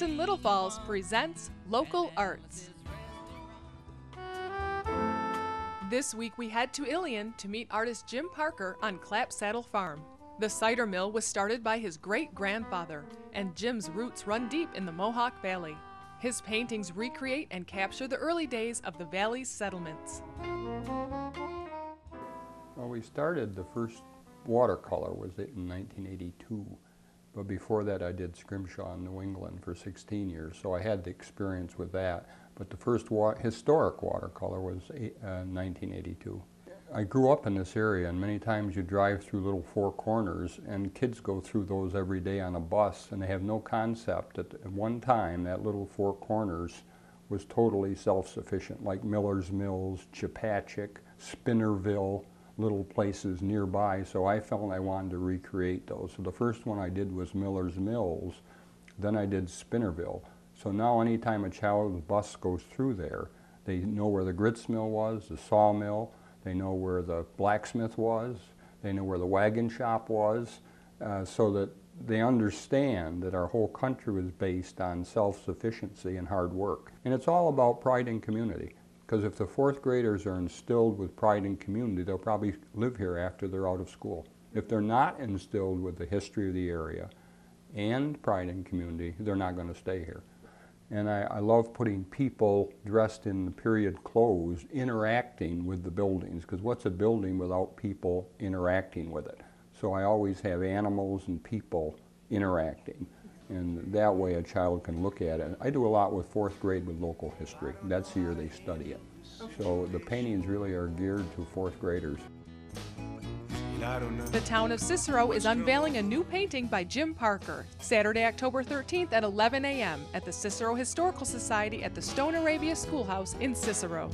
in Little Falls presents Local Arts. This week we head to Ilion to meet artist Jim Parker on Clap Saddle Farm. The cider mill was started by his great-grandfather, and Jim's roots run deep in the Mohawk Valley. His paintings recreate and capture the early days of the valley's settlements. Well, we started, the first watercolor was in 1982. But before that I did scrimshaw in New England for 16 years, so I had the experience with that. But the first historic watercolor was 1982. I grew up in this area, and many times you drive through little four corners and kids go through those every day on a bus, and they have no concept that at one time that little four corners was totally self-sufficient, like Miller's Mills, Chepachet, Spinnerville, little places nearby. So I felt I wanted to recreate those. So the first one I did was Miller's Mills, then I did Spinnerville. So now anytime a child's bus goes through there, they know where the grits mill was, the sawmill, they know where the blacksmith was, they know where the wagon shop was, so that they understand that our whole country was based on self-sufficiency and hard work. And it's all about pride and community, because if the fourth graders are instilled with pride and community, they'll probably live here after they're out of school. If they're not instilled with the history of the area and pride and community, they're not going to stay here. And I love putting people dressed in the period clothes interacting with the buildings, because what's a building without people interacting with it? So I always have animals and people interacting, and that way a child can look at it. I do a lot with fourth grade with local history. That's the year they study it. So the paintings really are geared to fourth graders. The town of Cicero is unveiling a new painting by Jim Parker, Saturday, October 13th at 11 a.m. at the Cicero Historical Society at the Stone Arabia Schoolhouse in Cicero.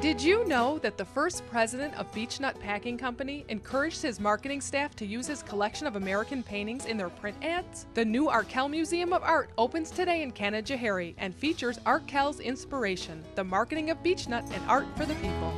Did you know that the first president of Beechnut Packing Company encouraged his marketing staff to use his collection of American paintings in their print ads? The new Arkell Museum of Art opens today in Canajoharie and features Arkell's inspiration, the marketing of Beechnut and art for the people.